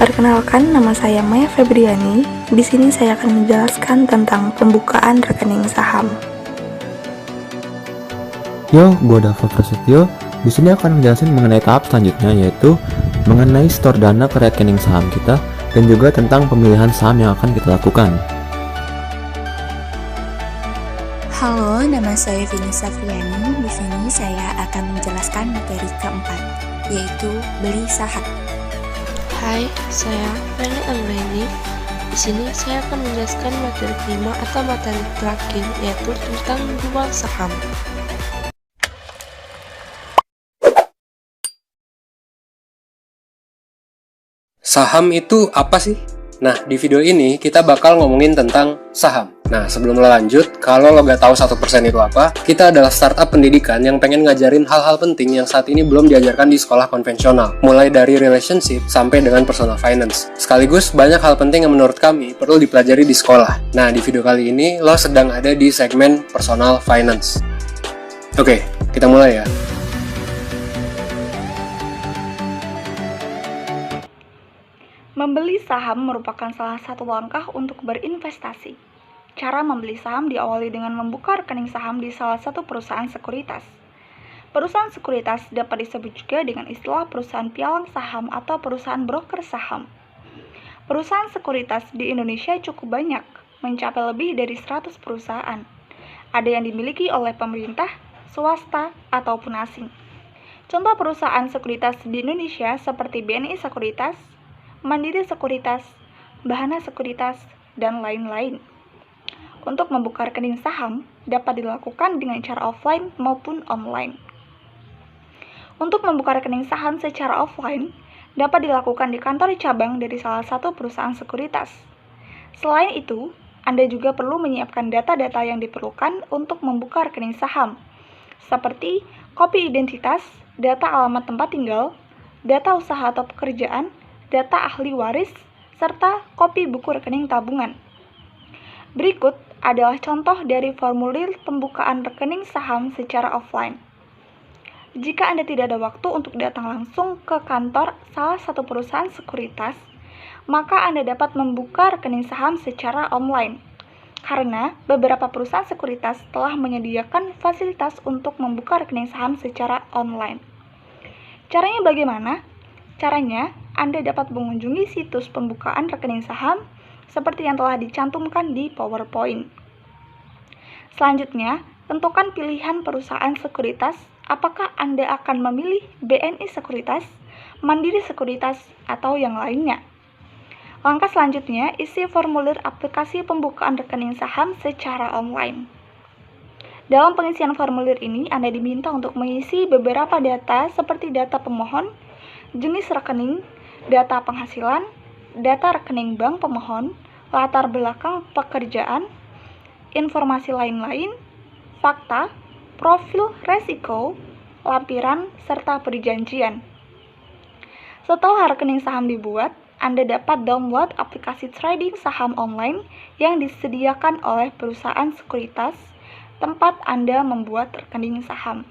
Perkenalkan, nama saya Maya Febriani. Di sini saya akan menjelaskan tentang pembukaan rekening saham. Yo, gue Dava Prasetyo. Di sini akan menjelaskan mengenai tahap selanjutnya, yaitu mengenai store dana ke rekening saham kita dan juga tentang pemilihan saham yang akan kita lakukan. Halo, nama saya Vini Safriani. Di sini saya akan menjelaskan materi keempat, yaitu beli saham. Hai, saya Reni Anggraini. Di sini saya akan menjelaskan materi kelima atau materi terakhir, yaitu tentang jual saham. Saham itu apa sih? Nah, di video ini kita bakal ngomongin tentang saham. Nah, sebelum lo lanjut, kalau lo gak tahu 1% itu apa, kita adalah startup pendidikan yang pengen ngajarin hal-hal penting yang saat ini belum diajarkan di sekolah konvensional, mulai dari relationship sampai dengan personal finance. Sekaligus, banyak hal penting yang menurut kami perlu dipelajari di sekolah. Nah, di video kali ini, lo sedang ada di segmen personal finance. Oke, kita mulai ya. Membeli saham merupakan salah satu langkah untuk berinvestasi. Cara membeli saham diawali dengan membuka rekening saham di salah satu perusahaan sekuritas. Perusahaan sekuritas dapat disebut juga dengan istilah perusahaan pialang saham atau perusahaan broker saham. Perusahaan sekuritas di Indonesia cukup banyak, mencapai lebih dari 100 perusahaan. Ada yang dimiliki oleh pemerintah, swasta, ataupun asing. Contoh perusahaan sekuritas di Indonesia seperti BNI Sekuritas, Mandiri Sekuritas, Bahana Sekuritas, dan lain-lain. Untuk membuka rekening saham dapat dilakukan dengan cara offline maupun online. Untuk membuka rekening saham secara offline dapat dilakukan di kantor cabang dari salah satu perusahaan sekuritas. Selain itu, Anda juga perlu menyiapkan data-data yang diperlukan untuk membuka rekening saham, seperti kopi identitas, data alamat tempat tinggal, data usaha atau pekerjaan, data ahli waris, serta kopi buku rekening tabungan. Berikut adalah contoh dari formulir pembukaan rekening saham secara offline. Jika Anda tidak ada waktu untuk datang langsung ke kantor salah satu perusahaan sekuritas, maka Anda dapat membuka rekening saham secara online. Karena beberapa perusahaan sekuritas telah menyediakan fasilitas untuk membuka rekening saham secara online. Caranya bagaimana? Caranya, Anda dapat mengunjungi situs pembukaan rekening saham seperti yang telah dicantumkan di PowerPoint. Selanjutnya, tentukan pilihan perusahaan sekuritas, apakah Anda akan memilih BNI Sekuritas, Mandiri Sekuritas, atau yang lainnya. Langkah selanjutnya, isi formulir aplikasi pembukaan rekening saham secara online. Dalam pengisian formulir ini, Anda diminta untuk mengisi beberapa data seperti data pemohon, jenis rekening, data penghasilan, data rekening bank pemohon, latar belakang pekerjaan, informasi lain-lain, fakta, profil resiko, lampiran, serta perjanjian. Setelah rekening saham dibuat, Anda dapat download aplikasi trading saham online yang disediakan oleh perusahaan sekuritas tempat Anda membuat rekening saham.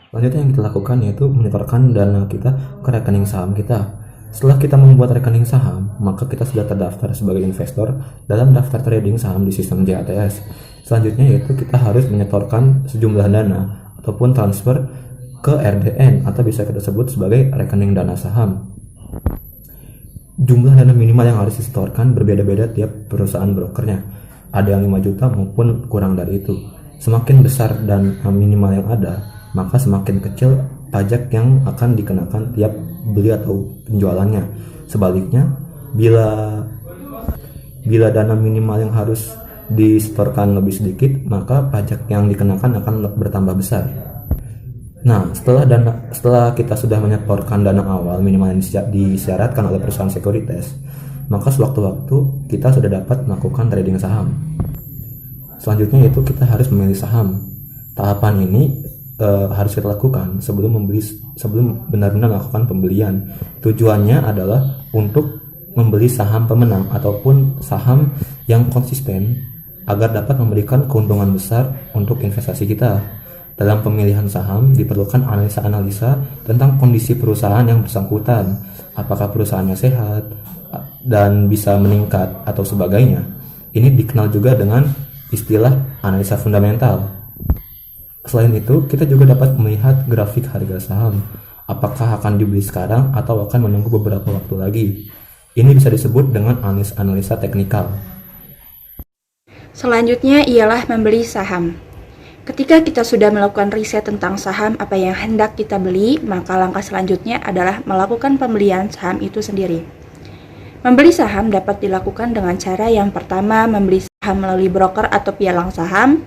Selanjutnya yang kita lakukan yaitu menyetorkan dana kita ke rekening saham kita. Setelah kita membuat rekening saham, maka kita sudah terdaftar sebagai investor dalam daftar trading saham di sistem JATS. Selanjutnya yaitu kita harus menyetorkan sejumlah dana ataupun transfer ke RDN atau bisa kita sebut sebagai rekening dana saham. Jumlah dana minimal yang harus disetorkan berbeda-beda tiap perusahaan brokernya. Ada yang 5 juta maupun kurang dari itu. Semakin besar dan minimal yang ada, maka semakin kecil pajak yang akan dikenakan tiap beli atau penjualannya. Sebaliknya, bila dana minimal yang harus disetorkan lebih sedikit, maka pajak yang dikenakan akan bertambah besar. Nah, setelah kita sudah menyetorkan dana awal minimal yang disyaratkan oleh perusahaan sekuritas, maka sewaktu-waktu kita sudah dapat melakukan trading saham. Selanjutnya yaitu kita harus memilih saham. Tahapan ini harus kita lakukan sebelum benar-benar melakukan pembelian. Tujuannya adalah untuk membeli saham pemenang ataupun saham yang konsisten agar dapat memberikan keuntungan besar untuk investasi kita. Dalam pemilihan saham diperlukan analisa-analisa tentang kondisi perusahaan yang bersangkutan, apakah perusahaannya sehat dan bisa meningkat atau sebagainya. Ini dikenal juga dengan istilah analisa fundamental. Selain itu, kita juga dapat melihat grafik harga saham, apakah akan dibeli sekarang atau akan menunggu beberapa waktu lagi. Ini bisa disebut dengan analisa teknikal. Selanjutnya ialah membeli saham. Ketika kita sudah melakukan riset tentang saham apa yang hendak kita beli, maka langkah selanjutnya adalah melakukan pembelian saham itu sendiri. Membeli saham dapat dilakukan dengan cara yang pertama, membeli saham melalui broker atau pialang saham.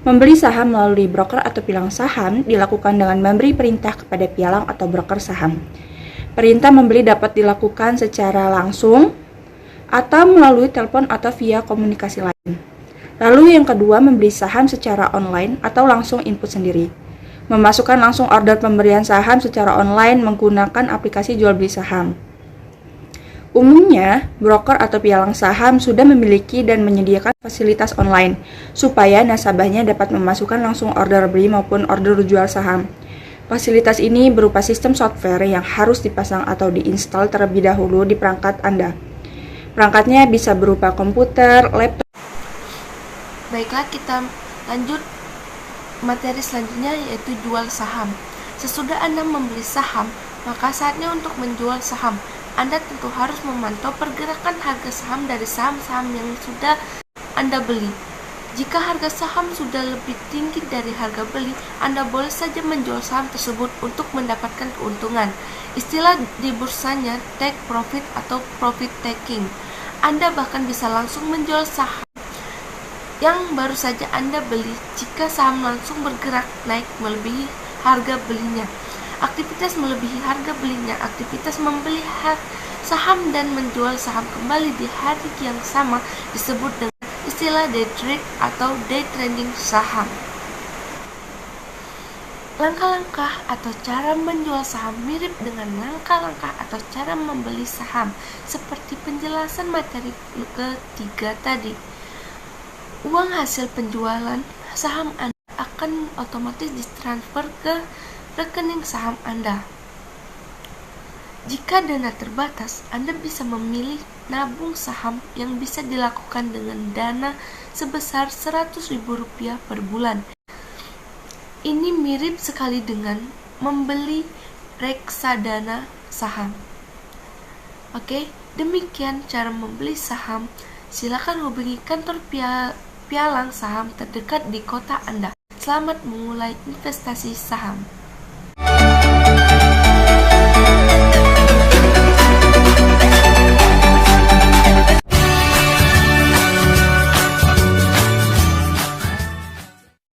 Membeli saham melalui broker atau pialang saham dilakukan dengan memberi perintah kepada pialang atau broker saham. Perintah membeli dapat dilakukan secara langsung atau melalui telepon atau via komunikasi lain. Lalu yang kedua, membeli saham secara online atau langsung input sendiri. Memasukkan langsung order pemberian saham secara online menggunakan aplikasi jual beli saham. Umumnya, broker atau pialang saham sudah memiliki dan menyediakan fasilitas online supaya nasabahnya dapat memasukkan langsung order beli maupun order jual saham. Fasilitas ini berupa sistem software yang harus dipasang atau diinstal terlebih dahulu di perangkat Anda. Perangkatnya bisa berupa komputer, laptop. Baiklah, kita lanjut materi selanjutnya, yaitu jual saham. Sesudah Anda membeli saham, maka saatnya untuk menjual saham. Anda tentu harus memantau pergerakan harga saham dari saham-saham yang sudah Anda beli. Jika harga saham sudah lebih tinggi dari harga beli, Anda boleh saja menjual saham tersebut untuk mendapatkan keuntungan. Istilah di bursanya take profit atau profit taking. Anda bahkan bisa langsung menjual saham yang baru saja Anda beli jika saham langsung bergerak naik melebihi harga belinya. Aktivitas melebihi harga belinya, aktivitas membeli saham dan menjual saham kembali di hari yang sama disebut dengan istilah day trade atau day trading saham. Langkah-langkah atau cara menjual saham mirip dengan langkah-langkah atau cara membeli saham seperti penjelasan materi ketiga tadi. Uang hasil penjualan saham Anda akan otomatis ditransfer ke rekening saham Anda. Jika dana terbatas, Anda bisa memilih nabung saham yang bisa dilakukan dengan dana sebesar Rp100.000 per bulan. Ini mirip sekali dengan membeli reksadana saham. Oke, demikian cara membeli saham. Silakan hubungi kantor pialang saham terdekat di kota Anda. Selamat memulai investasi saham.